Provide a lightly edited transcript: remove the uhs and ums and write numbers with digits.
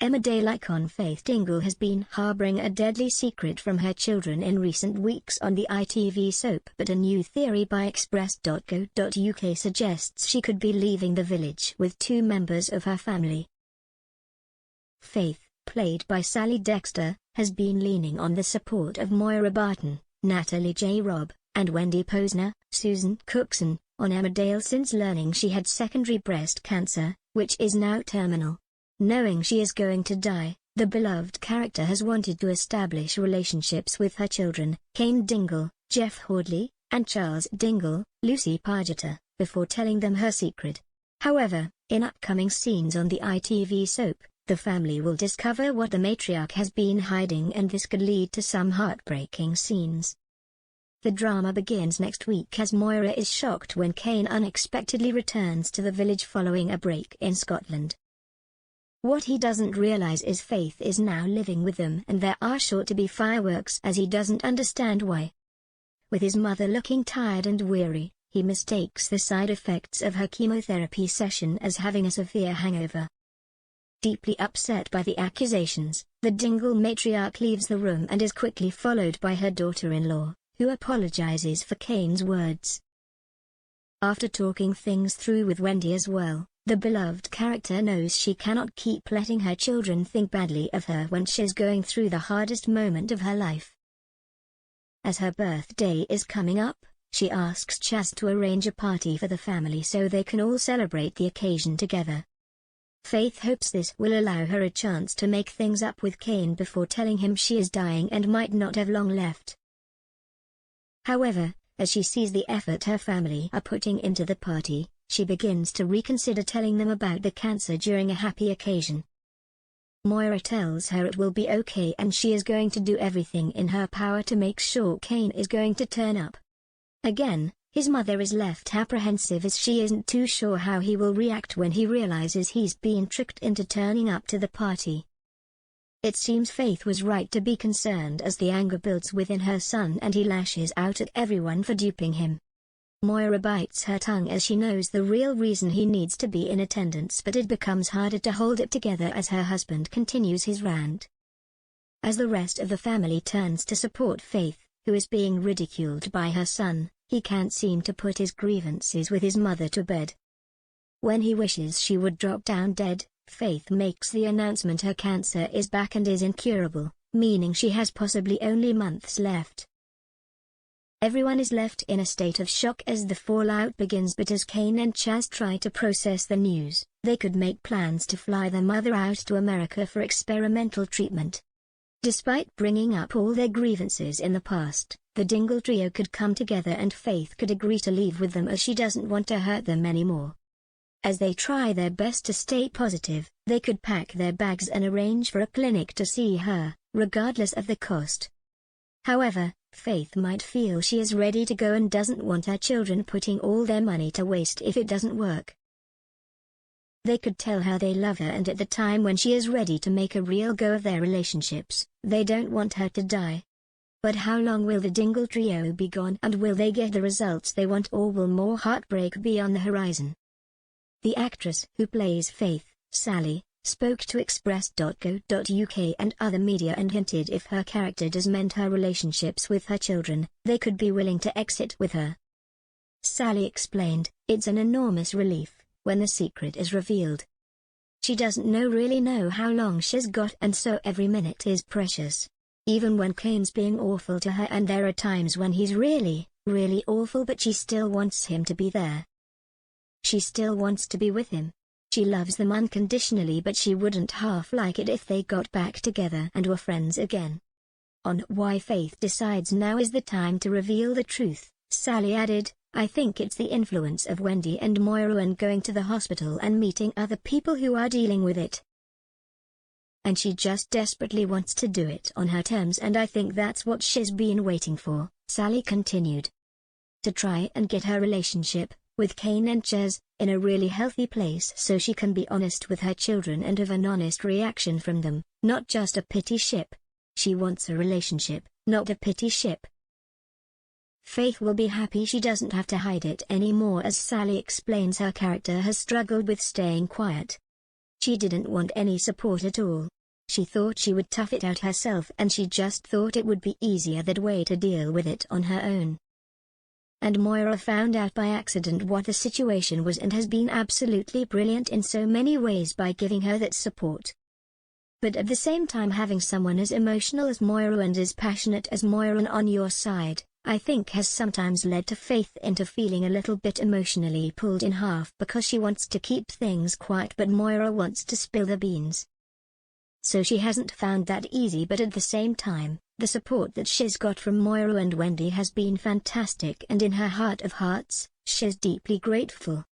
Emmerdale icon Faith Dingle has been harboring a deadly secret from her children in recent weeks on the ITV soap, but a new theory by Express.co.uk suggests she could be leaving the village with two members of her family. Faith, played by Sally Dexter, has been leaning on the support of Moira Barton, Natalie J. Robb, and Wendy Posner, Susan Cookson, on Emmerdale since learning she had secondary breast cancer, which is now terminal. Knowing she is going to die, the beloved character has wanted to establish relationships with her children, Kane Dingle, Jeff Hordley, and Charles Dingle, Lucy Pargeter, before telling them her secret. However, in upcoming scenes on the ITV soap, the family will discover what the matriarch has been hiding, and this could lead to some heartbreaking scenes. The drama begins next week as Moira is shocked when Kane unexpectedly returns to the village following a break in Scotland. What he doesn't realize is Faith is now living with them, and there are sure to be fireworks as he doesn't understand why. With his mother looking tired and weary, he mistakes the side effects of her chemotherapy session as having a severe hangover. Deeply upset by the accusations, the Dingle matriarch leaves the room and is quickly followed by her daughter-in-law, who apologizes for Kane's words. After talking things through with Wendy as well, the beloved character knows she cannot keep letting her children think badly of her when she's going through the hardest moment of her life. As her birthday is coming up, she asks Chaz to arrange a party for the family so they can all celebrate the occasion together. Faith hopes this will allow her a chance to make things up with Kane before telling him she is dying and might not have long left. However, as she sees the effort her family are putting into the party, she begins to reconsider telling them about the cancer during a happy occasion. Moira tells her it will be okay and she is going to do everything in her power to make sure Kane is going to turn up. Again, his mother is left apprehensive as she isn't too sure how he will react when he realizes he's been tricked into turning up to the party. It seems Faith was right to be concerned as the anger builds within her son and he lashes out at everyone for duping him. Moira bites her tongue as she knows the real reason he needs to be in attendance, but it becomes harder to hold it together as her husband continues his rant. As the rest of the family turns to support Faith, who is being ridiculed by her son, he can't seem to put his grievances with his mother to bed. When he wishes she would drop down dead, Faith makes the announcement her cancer is back and is incurable, meaning she has possibly only months left. Everyone is left in a state of shock as the fallout begins, but as Kane and Chaz try to process the news, they could make plans to fly their mother out to America for experimental treatment. Despite bringing up all their grievances in the past, the Dingle trio could come together and Faith could agree to leave with them as she doesn't want to hurt them anymore. As they try their best to stay positive, they could pack their bags and arrange for a clinic to see her, regardless of the cost. However, Faith might feel she is ready to go and doesn't want her children putting all their money to waste if it doesn't work. They could tell her they love her, and at the time when she is ready to make a real go of their relationships, they don't want her to die. But how long will the Dingle trio be gone, and will they get the results they want, or will more heartbreak be on the horizon? The actress who plays Faith, Sally, spoke to Express.co.uk and other media and hinted if her character does mend her relationships with her children, they could be willing to exit with her. Sally explained, "It's an enormous relief when the secret is revealed. She doesn't really know how long she's got, and so every minute is precious. Even when Kane's being awful to her, and there are times when he's really awful, but she still wants him to be there. She still wants to be with him. She loves them unconditionally, but she wouldn't half like it if they got back together and were friends again." On why Faith decides now is the time to reveal the truth, Sally added, "I think it's the influence of Wendy and Moira and going to the hospital and meeting other people who are dealing with it. And she just desperately wants to do it on her terms, and I think that's what she's been waiting for," Sally continued. "To try and get her relationship with Kane and Chaz in a really healthy place so she can be honest with her children and have an honest reaction from them, not just a pity ship. She wants a relationship, not a pity ship." Faith will be happy she doesn't have to hide it anymore, as Sally explains her character has struggled with staying quiet. She didn't want any support at all. She thought she would tough it out herself, and she just thought it would be easier that way to deal with it on her own. And Moira found out by accident what the situation was and has been absolutely brilliant in so many ways by giving her that support. But at the same time, having someone as emotional as Moira and as passionate as Moira on your side, I think has sometimes led to Faith into feeling a little bit emotionally pulled in half, because she wants to keep things quiet but Moira wants to spill the beans. So she hasn't found that easy, but at the same time, the support that she's got from Moira and Wendy has been fantastic, and in her heart of hearts, she's deeply grateful.